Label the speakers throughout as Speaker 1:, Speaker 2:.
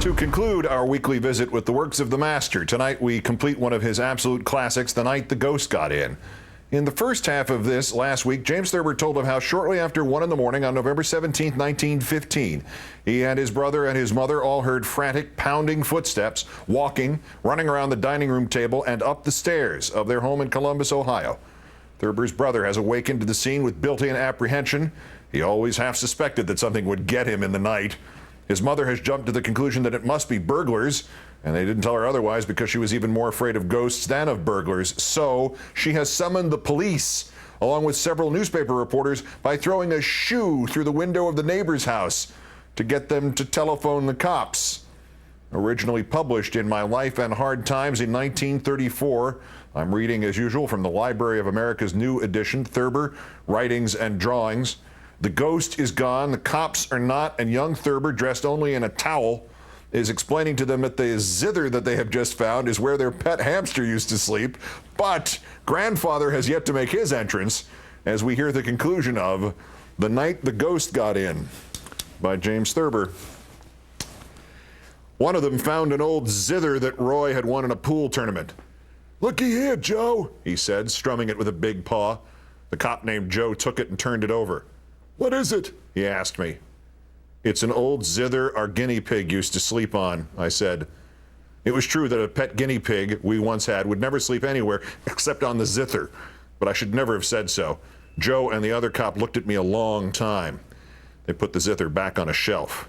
Speaker 1: To conclude our weekly visit with the works of the master, tonight we complete one of his absolute classics, The Night the Ghost Got In. In the first half of this last week, James Thurber told of how shortly after 1 in the morning on November 17, 1915, he and his brother and his mother all heard frantic, pounding footsteps, walking, running around the dining room table and up the stairs of their home in Columbus, Ohio. Thurber's brother has awakened to the scene with built-in apprehension. He always half suspected that something would get him in the night. His mother has jumped to the conclusion that it must be burglars, and they didn't tell her otherwise because she was even more afraid of ghosts than of burglars. So she has summoned the police, along with several newspaper reporters, by throwing a shoe through the window of the neighbor's house to get them to telephone the cops. Originally published in My Life and Hard Times in 1934, I'm reading as usual from the Library of America's new edition, Thurber, Writings and Drawings. The ghost is gone, the cops are not, and young Thurber, dressed only in a towel, is explaining to them that the zither that they have just found is where their pet hamster used to sleep. But grandfather has yet to make his entrance, as we hear the conclusion of The Night the Ghost Got In by James Thurber. One of them found an old zither that Roy had won in a pool tournament. "Looky here, Joe," he said, strumming it with a big paw. The cop named Joe took it and turned it over. "What is it?" he asked me. "It's an old zither our guinea pig used to sleep on," I said. It was true that a pet guinea pig we once had would never sleep anywhere except on the zither, but I should never have said so. Joe and the other cop looked at me a long time. They put the zither back on a shelf.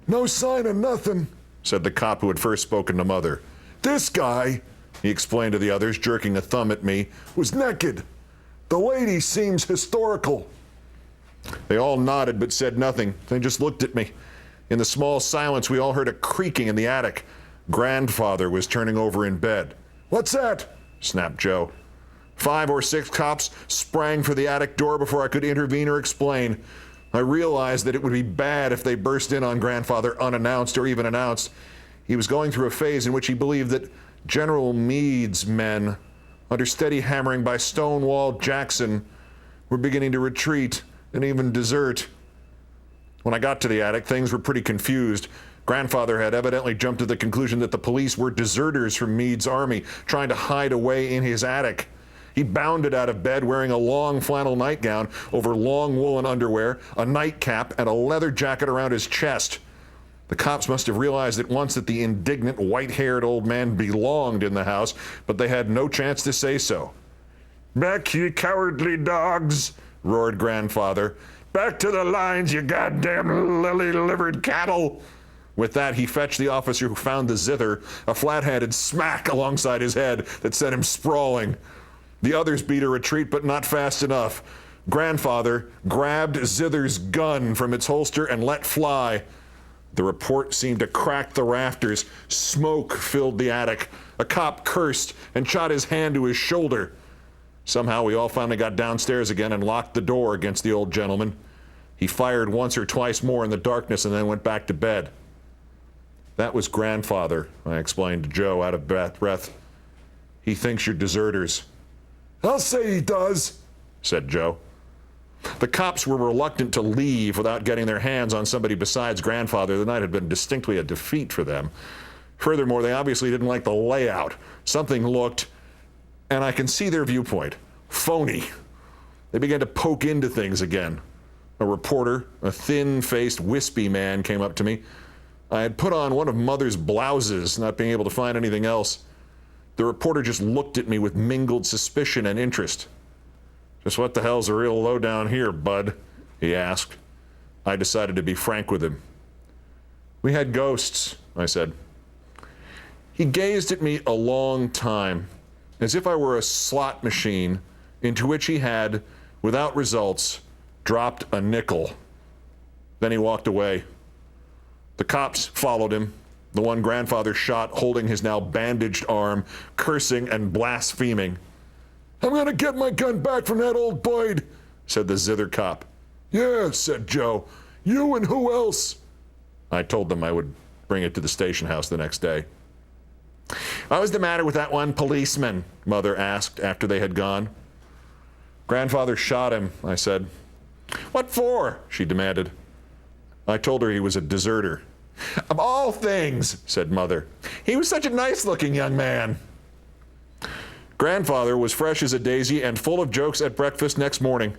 Speaker 1: "No sign of nothing," said the cop who had first spoken to Mother. "This guy," he explained to the others, jerking a thumb at me, "was naked. The lady seems historical." They all nodded but said nothing. They just looked at me. In the small silence, we all heard a creaking in the attic. Grandfather was turning over in bed. "What's that?" snapped Joe. 5 or 6 cops sprang for the attic door before I could intervene or explain. I realized that it would be bad if they burst in on Grandfather unannounced or even announced. He was going through a phase in which he believed that General Meade's men, under steady hammering by Stonewall Jackson, were beginning to retreat and even desert. When I got to the attic, things were pretty confused. Grandfather had evidently jumped to the conclusion that the police were deserters from Meade's army, trying to hide away in his attic. He bounded out of bed wearing a long flannel nightgown over long woolen underwear, a nightcap, and a leather jacket around his chest. The cops must have realized at once that the indignant, white-haired old man belonged in the house, but they had no chance to say so. "Back, you cowardly dogs!" roared Grandfather. "Back to the lines, you goddamn lily-livered cattle!" With that, he fetched the officer who found the zither a flat-handed smack alongside his head that sent him sprawling. The others beat a retreat, but not fast enough. Grandfather grabbed Zither's gun from its holster and let fly. The report seemed to crack the rafters. Smoke filled the attic. A cop cursed and shot his hand to his shoulder. Somehow we all finally got downstairs again and locked the door against the old gentleman. He fired once or twice more in the darkness and then went back to bed. "That was Grandfather," I explained to Joe, out of breath. "He thinks you're deserters." "I'll say he does," said Joe. The cops were reluctant to leave without getting their hands on somebody besides Grandfather. The night had been distinctly a defeat for them. Furthermore, they obviously didn't like the layout. Something looked, and I can see their viewpoint, phony. They began to poke into things again. A reporter, a thin-faced, wispy man, came up to me. I had put on one of Mother's blouses, not being able to find anything else. The reporter just looked at me with mingled suspicion and interest. "Just what the hell's the real lowdown here, bud?" he asked. I decided to be frank with him. "We had ghosts," I said. He gazed at me a long time, as if I were a slot machine into which he had, without results, dropped a nickel. Then he walked away. The cops followed him, the one Grandfather shot holding his now bandaged arm, cursing and blaspheming. "I'm going to get my gun back from that old Boyd," said the zither cop. "Yeah," said Joe. "You and who else?" I told them I would bring it to the station house the next day. "What was the matter with that one policeman?" Mother asked after they had gone. "Grandfather shot him," I said. "What for?" she demanded. I told her he was a deserter. Of all things, said Mother. He was such a nice-looking young man. Grandfather was fresh as a daisy and full of jokes at breakfast next morning.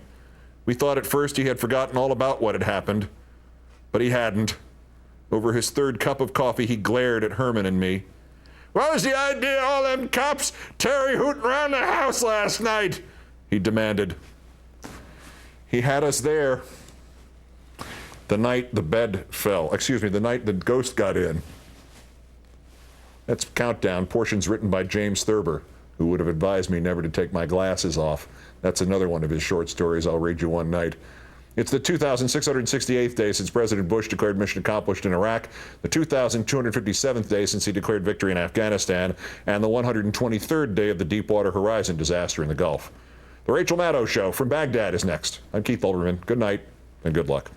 Speaker 1: We thought at first he had forgotten all about what had happened, but he hadn't. Over his third cup of coffee, he glared at Herman and me. What was the idea of all them cops terry-hooting around the house last night? He demanded. He had us there the night the bed fell. The night the ghost got in. That's Countdown, portions written by James Thurber, who would have advised me never to take my glasses off. That's another one of his short stories I'll read you one night. It's the 2,668th day since President Bush declared mission accomplished in Iraq, the 2,257th day since he declared victory in Afghanistan, and the 123rd day of the Deepwater Horizon disaster in the Gulf. The Rachel Maddow Show from Baghdad is next. I'm Keith Olbermann. Good night and good luck.